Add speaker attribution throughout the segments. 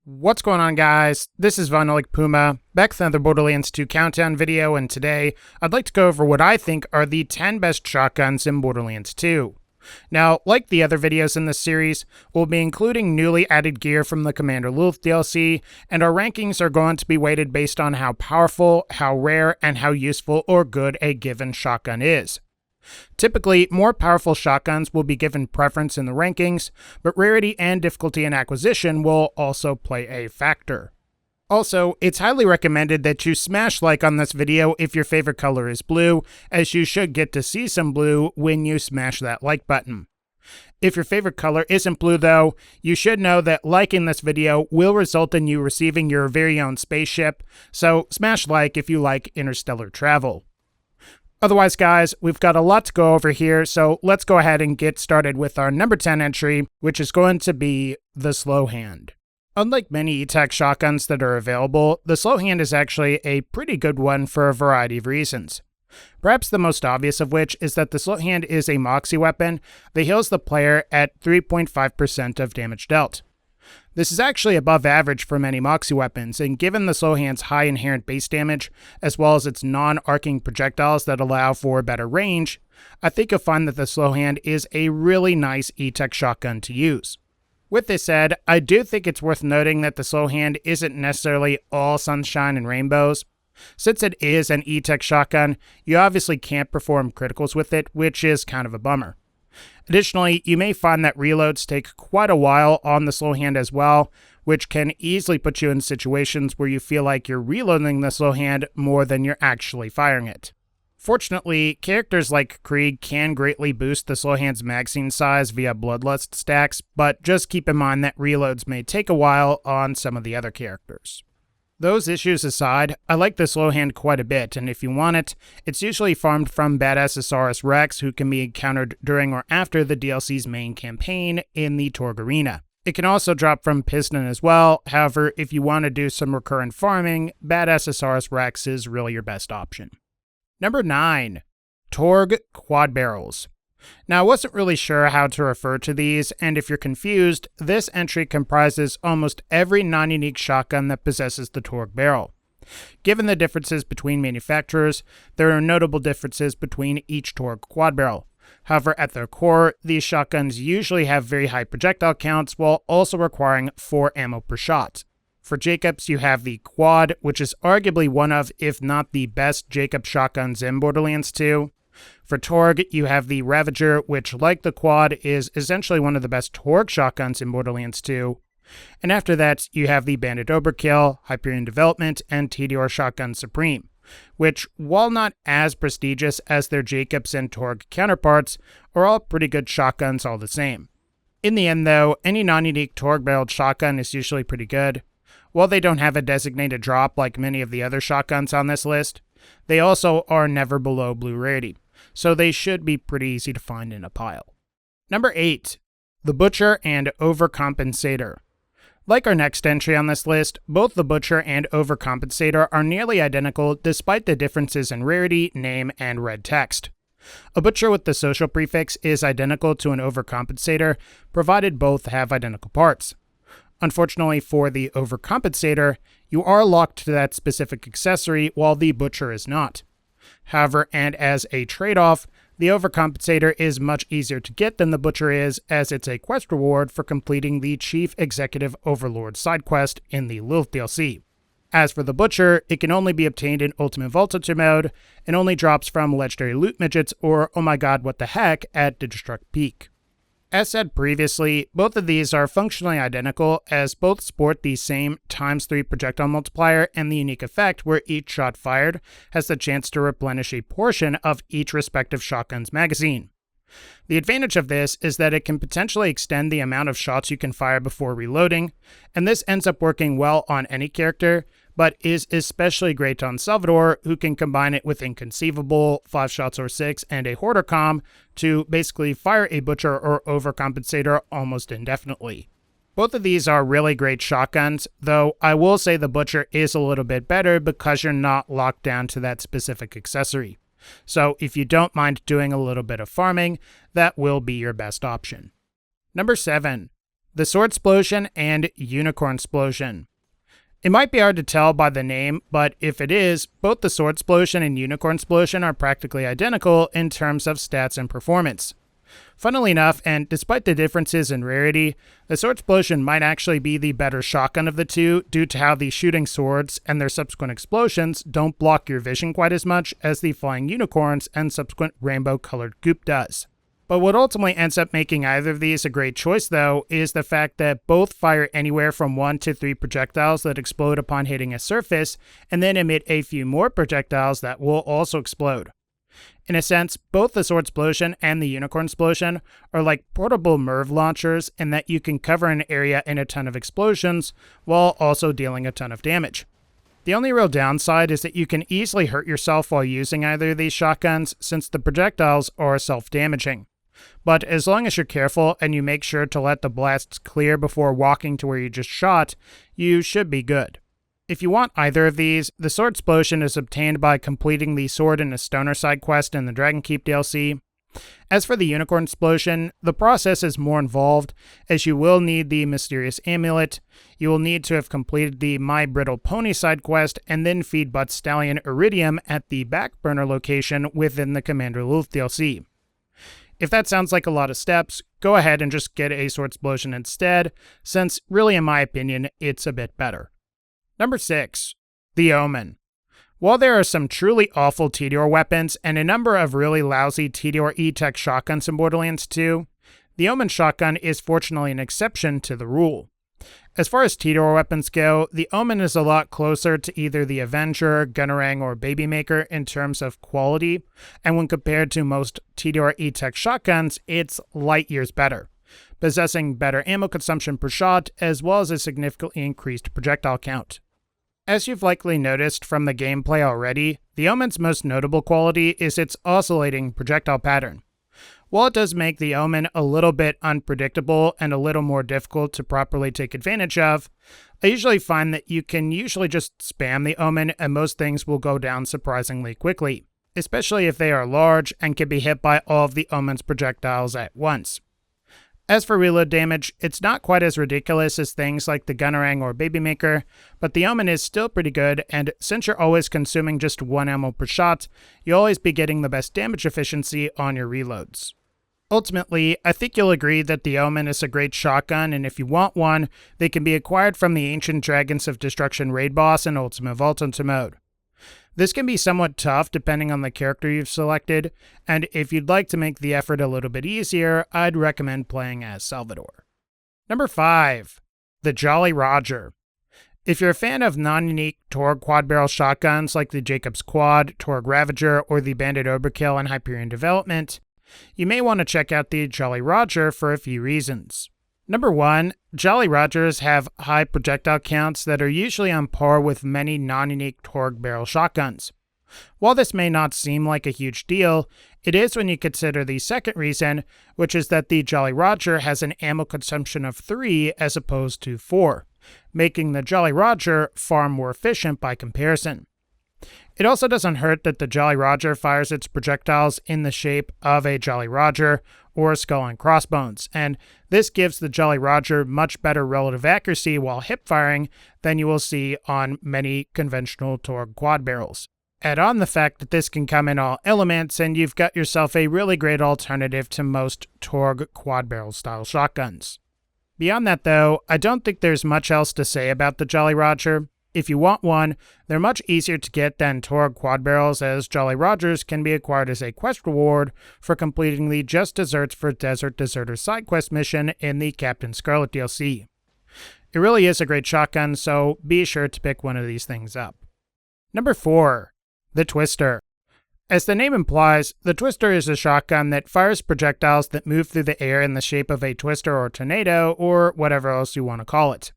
Speaker 1: What's going on, guys? This is VinylicPuma, back with another Borderlands 2 countdown video, and today I'd like to go over what I think are the 10 best shotguns in Borderlands 2. Now, like the other videos in this series, we'll be including newly added gear from the Commander Lilith DLC, and our rankings are going to be weighted based on how powerful, how rare, and how useful or good a given shotgun is. Typically, more powerful shotguns will be given preference in the rankings, but rarity and difficulty in acquisition will also play a factor. Also, it's highly recommended that you smash like on this video if your favorite color is blue, as you should get to see some blue when you smash that like button. If your favorite color isn't blue though, you should know that liking this video will result in you receiving your very own spaceship, so smash like if you like interstellar travel. Otherwise, guys, we've got a lot to go over here, so let's go ahead and get started with our number 10 entry, which is going to be the Slow Hand. Unlike many E-Tech shotguns that are available, the Slow Hand is actually a pretty good one for a variety of reasons. Perhaps the most obvious of which is that the Slow Hand is a Moxie weapon that heals the player at 3.5% of damage dealt. This is actually above average for many Moxie weapons, and given the Slow Hand's high inherent base damage, as well as its non-arcing projectiles that allow for better range, I think you'll find that the Slow Hand is a really nice E-Tech shotgun to use. With this said, I do think it's worth noting that the Slow Hand isn't necessarily all sunshine and rainbows. Since it is an E-Tech shotgun, you obviously can't perform criticals with it, which is kind of a bummer. Additionally, you may find that reloads take quite a while on the Slow Hand as well, which can easily put you in situations where you feel like you're reloading the Slow Hand more than you're actually firing it. Fortunately, characters like Krieg can greatly boost the Slow Hand's magazine size via Bloodlust stacks, but just keep in mind that reloads may take a while on some of the other characters. Those issues aside, I like the Slow Hand quite a bit, and if you want it, it's usually farmed from badass Asaurus Rex, who can be encountered during or after the DLC's main campaign in the Torg Arena. It can also drop from Piston as well, however, if you want to do some recurrent farming, badass Asaurus Rex is really your best option. Number 9. Torg Quad Barrels. Now, I wasn't really sure how to refer to these, and if you're confused, this entry comprises almost every non-unique shotgun that possesses the Torg barrel. Given the differences between manufacturers, there are notable differences between each Torg quad barrel. However, at their core, these shotguns usually have very high projectile counts while also requiring 4 ammo per shot. For Jacobs, you have the Quad, which is arguably one of, if not the best Jacobs shotguns in Borderlands 2. For Torg, you have the Ravager, which, like the Quad, is essentially one of the best Torg shotguns in Borderlands 2. And after that, you have the Bandit Overkill, Hyperion Development, and TDR Shotgun Supreme, which, while not as prestigious as their Jacobs and Torg counterparts, are all pretty good shotguns all the same. In the end, though, any non-unique Torg-barreled shotgun is usually pretty good. While they don't have a designated drop like many of the other shotguns on this list, they also are never below blue rarity, so they should be pretty easy to find in a pile. Number 8. The Butcher and Overcompensator. Like our next entry on this list, both the Butcher and Overcompensator are nearly identical despite the differences in rarity, name, and red text. A Butcher with the social prefix is identical to an Overcompensator, provided both have identical parts. Unfortunately for the Overcompensator, you are locked to that specific accessory while the Butcher is not. However, and as a trade-off, the Overcompensator is much easier to get than the Butcher is, as it's a quest reward for completing the Chief Executive Overlord side quest in the Lilith DLC. As for the Butcher, it can only be obtained in Ultimate Voltage mode, and only drops from Legendary Loot Midgets or oh my god what the heck at Digistruct Peak. As said previously, both of these are functionally identical, as both sport the same ×3 projectile multiplier and the unique effect where each shot fired has the chance to replenish a portion of each respective shotgun's magazine. The advantage of this is that it can potentially extend the amount of shots you can fire before reloading, and this ends up working well on any character, but is especially great on Salvador, who can combine it with Inconceivable, 5 shots or 6, and a Hoarder comm to basically fire a Butcher or Overcompensator almost indefinitely. Both of these are really great shotguns, though I will say the Butcher is a little bit better because you're not locked down to that specific accessory. So if you don't mind doing a little bit of farming, that will be your best option. Number 7. the Sword Splosion and Unicorn Splosion. It might be hard to tell by the name, but if it is, both the Sword Splosion and Unicorn Splosion are practically identical in terms of stats and performance. Funnily enough, and despite the differences in rarity, the Sword Splosion might actually be the better shotgun of the two due to how the shooting swords and their subsequent explosions don't block your vision quite as much as the flying unicorns and subsequent rainbow-colored goop does. But what ultimately ends up making either of these a great choice, though, is the fact that both fire anywhere from 1 to 3 projectiles that explode upon hitting a surface, and then emit a few more projectiles that will also explode. In a sense, both the Sword Splosion and the Unicorn Splosion are like portable MIRV launchers in that you can cover an area in a ton of explosions while also dealing a ton of damage. The only real downside is that you can easily hurt yourself while using either of these shotguns since the projectiles are self-damaging. But as long as you're careful and you make sure to let the blasts clear before walking to where you just shot, you should be good. If you want either of these, the Sword Splosion is obtained by completing the Sword and a Stoner side quest in the Dragon Keep DLC. As for the Unicorn Splosion, the process is more involved, as you will need the Mysterious Amulet, you will need to have completed the My Brittle Pony side quest, and then feed Butt Stallion Iridium at the Backburner location within the Commander Lilith DLC. If that sounds like a lot of steps, go ahead and just get a Sword Splosion instead, since really in my opinion, it's a bit better. Number 6. The Omen. While there are some truly awful TDR weapons and a number of really lousy TDR E-Tech shotguns in Borderlands 2, the Omen shotgun is fortunately an exception to the rule. As far as TDR weapons go, the Omen is a lot closer to either the Avenger, Gunnerang, or Babymaker in terms of quality, and when compared to most TDR E-Tech shotguns, it's light years better, possessing better ammo consumption per shot as well as a significantly increased projectile count. As you've likely noticed from the gameplay already, the Omen's most notable quality is its oscillating projectile pattern. While it does make the Omen a little bit unpredictable and a little more difficult to properly take advantage of, I usually find that you can usually just spam the Omen and most things will go down surprisingly quickly, especially if they are large and can be hit by all of the Omen's projectiles at once. As for reload damage, it's not quite as ridiculous as things like the Gunnerang or Babymaker, but the Omen is still pretty good, and since you're always consuming just 1 ammo per shot, you'll always be getting the best damage efficiency on your reloads. Ultimately, I think you'll agree that the Omen is a great shotgun, and if you want one, they can be acquired from the Ancient Dragons of Destruction raid boss in Ultimate Vault mode. This can be somewhat tough depending on the character you've selected, and if you'd like to make the effort a little bit easier, I'd recommend playing as Salvador. Number 5. The Jolly Roger. If you're a fan of non-unique Torg quad-barrel shotguns like the Jacob's Quad, Torg Ravager, or the Bandit Overkill in Hyperion development, you may want to check out the Jolly Roger for a few reasons. Number 1, Jolly Rogers have high projectile counts that are usually on par with many non-unique Torg barrel shotguns. While this may not seem like a huge deal, it is when you consider the second reason, which is that the Jolly Roger has an ammo consumption of 3 as opposed to 4, making the Jolly Roger far more efficient by comparison. It also doesn't hurt that the Jolly Roger fires its projectiles in the shape of a Jolly Roger or Skull and Crossbones, and this gives the Jolly Roger much better relative accuracy while hip firing than you will see on many conventional Torg quad barrels. Add on the fact that this can come in all elements and you've got yourself a really great alternative to most Torg quad barrel style shotguns. Beyond that though, I don't think there's much else to say about the Jolly Roger. If you want one, they're much easier to get than Torg quad barrels, as Jolly Rogers can be acquired as a quest reward for completing the Just Desserts for Desert Deserter side quest mission in the Captain Scarlet DLC. It really is a great shotgun, so be sure to pick one of these things up. Number 4. The Twister. As the name implies, the Twister is a shotgun that fires projectiles that move through the air in the shape of a twister or tornado, or whatever else you want to call it.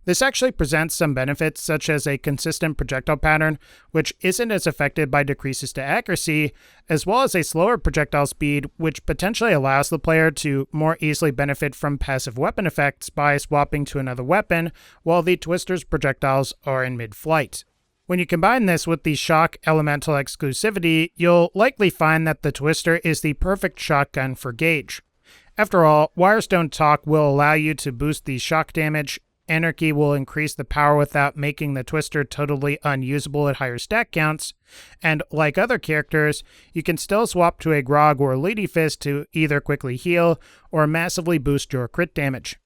Speaker 1: This actually presents some benefits such as a consistent projectile pattern, which isn't as affected by decreases to accuracy, as well as a slower projectile speed, which potentially allows the player to more easily benefit from passive weapon effects by swapping to another weapon while the Twister's projectiles are in mid-flight. When you combine this with the Shock Elemental exclusivity, you'll likely find that the Twister is the perfect shotgun for Gaige. After all, Wirestone Talk will allow you to boost the shock damage, Anarchy will increase the power without making the Twister totally unusable at higher stack counts, and like other characters, you can still swap to a Grog or Lady Fist to either quickly heal or massively boost your crit damage.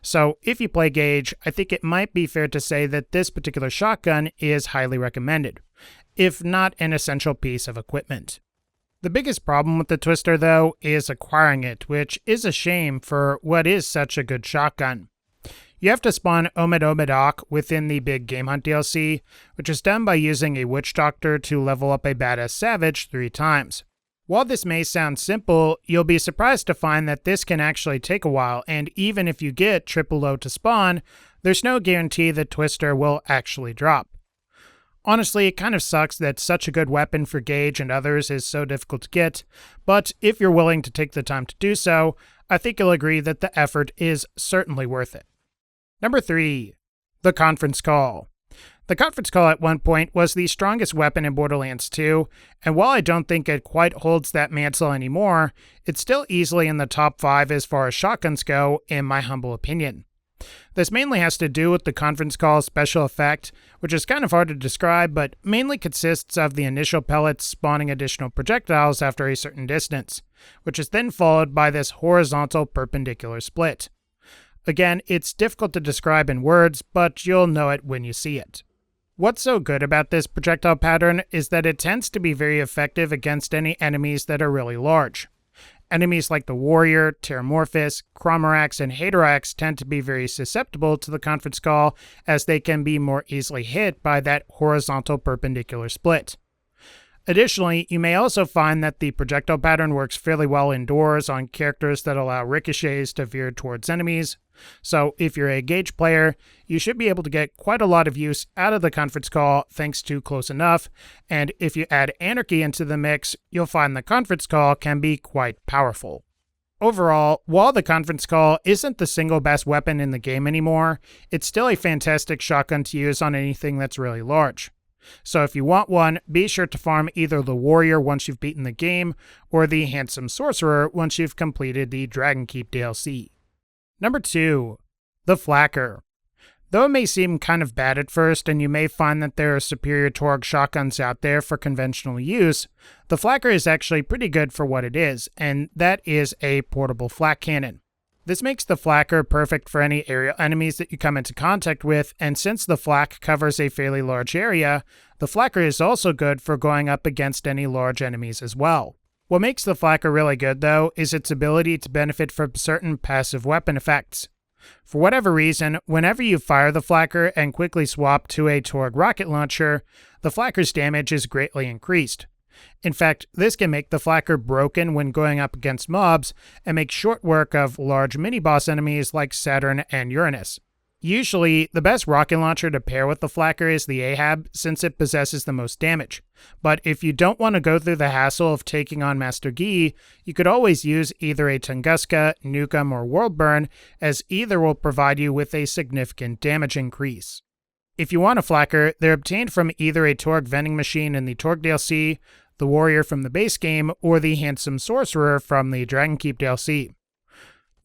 Speaker 1: So if you play Gaige, I think it might be fair to say that this particular shotgun is highly recommended, if not an essential piece of equipment. The biggest problem with the Twister, though, is acquiring it, which is a shame for what is such a good shotgun. You have to spawn Omen within the Big Game Hunt DLC, which is done by using a Witch Doctor to level up a badass savage 3 times. While this may sound simple, you'll be surprised to find that this can actually take a while, and even if you get triple O to spawn, there's no guarantee the Twister will actually drop. Honestly, it kind of sucks that such a good weapon for Gaige and others is so difficult to get, but if you're willing to take the time to do so, I think you'll agree that the effort is certainly worth it. Number 3. The Conference Call. The Conference Call at one point was the strongest weapon in Borderlands 2, and while I don't think it quite holds that mantle anymore, it's still easily in the top 5 as far as shotguns go, in my humble opinion. This mainly has to do with the Conference Call's special effect, which is kind of hard to describe, but mainly consists of the initial pellets spawning additional projectiles after a certain distance, which is then followed by this horizontal perpendicular split. Again, it's difficult to describe in words, but you'll know it when you see it. What's so good about this projectile pattern is that it tends to be very effective against any enemies that are really large. Enemies like the Warrior, Terramorphous, Chromorax, and Hadorax tend to be very susceptible to the Conference Call, as they can be more easily hit by that horizontal perpendicular split. Additionally, you may also find that the projectile pattern works fairly well indoors on characters that allow ricochets to veer towards enemies. So if you're a Gaige player, you should be able to get quite a lot of use out of the Conference Call thanks to Close Enough, and if you add Anarchy into the mix, you'll find the Conference Call can be quite powerful. Overall, while the Conference Call isn't the single best weapon in the game anymore, it's still a fantastic shotgun to use on anything that's really large. So if you want one, be sure to farm either the Warrior once you've beaten the game, or the Handsome Sorcerer once you've completed the Dragon Keep DLC. Number 2. The Flecker. Though it may seem kind of bad at first, and you may find that there are superior Torgue shotguns out there for conventional use, the Flecker is actually pretty good for what it is, and that is a portable flak cannon. This makes the Flecker perfect for any aerial enemies that you come into contact with, and since the flak covers a fairly large area, the Flecker is also good for going up against any large enemies as well. What makes the Flecker really good, though, is its ability to benefit from certain passive weapon effects. For whatever reason, whenever you fire the Flecker and quickly swap to a Torgue rocket launcher, the Flecker's damage is greatly increased. In fact, this can make the Flecker broken when going up against mobs and make short work of large mini-boss enemies like Saturn and Uranus. Usually, the best rocket launcher to pair with the Flecker is the Ahab, since it possesses the most damage. But if you don't want to go through the hassle of taking on Master Gaige, you could always use either a Tunguska, Nukem, or Worldburn, as either will provide you with a significant damage increase. If you want a Flecker, they're obtained from either a Torgue vending machine in the Torgue DLC, the Warrior from the base game, or the Handsome Sorcerer from the Dragon Keep DLC.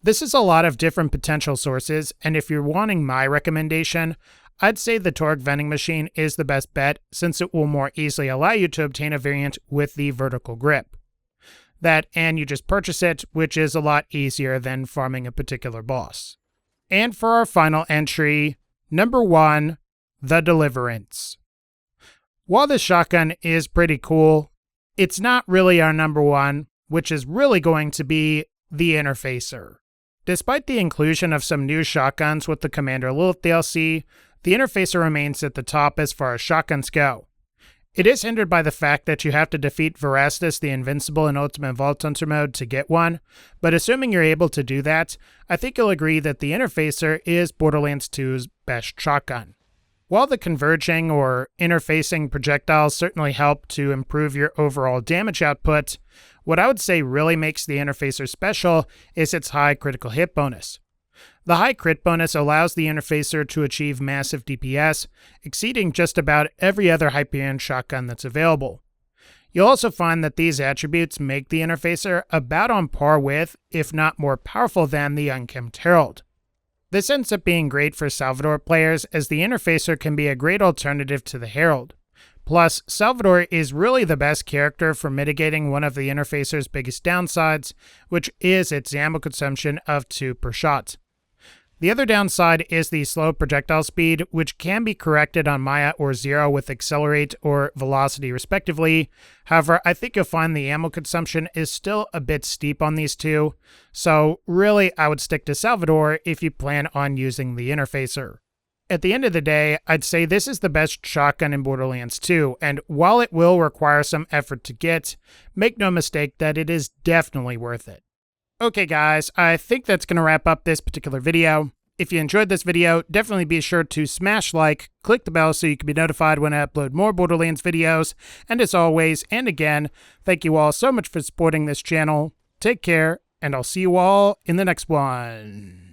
Speaker 1: This is a lot of different potential sources, and if you're wanting my recommendation, I'd say the Torgue vending machine is the best bet, since it will more easily allow you to obtain a variant with the vertical grip. That, and you just purchase it, which is a lot easier than farming a particular boss. And for our final entry, number 1, the Deliverance. While this shotgun is pretty cool, it's not really our number 1, which is really going to be the Interfacer. Despite the inclusion of some new shotguns with the Commander Lilith DLC, the Interfacer remains at the top as far as shotguns go. It is hindered by the fact that you have to defeat Verastus the Invincible in Ultimate Vault Hunter mode to get one, but assuming you're able to do that, I think you'll agree that the Interfacer is Borderlands 2's best shotgun. While the converging or interfacing projectiles certainly help to improve your overall damage output, what I would say really makes the Interfacer special is its high critical hit bonus. The high crit bonus allows the Interfacer to achieve massive DPS, exceeding just about every other Hyperion shotgun that's available. You'll also find that these attributes make the Interfacer about on par with, if not more powerful than, the Unkempt Herald. This ends up being great for Salvador players, as the Interfacer can be a great alternative to the Herald. Plus, Salvador is really the best character for mitigating one of the Interfacer's biggest downsides, which is its ammo consumption of 2 per shot. The other downside is the slow projectile speed, which can be corrected on Maya or Zero with Accelerate or Velocity respectively. However, I think you'll find the ammo consumption is still a bit steep on these two, so really I would stick to Salvador if you plan on using the Interfacer. At the end of the day, I'd say this is the best shotgun in Borderlands 2, and while it will require some effort to get, make no mistake that it is definitely worth it. Okay guys, I think that's going to wrap up this particular video. If you enjoyed this video, definitely be sure to smash like, click the bell so you can be notified when I upload more Borderlands videos, and as always, and again, thank you all so much for supporting this channel. Take care, and I'll see you all in the next one.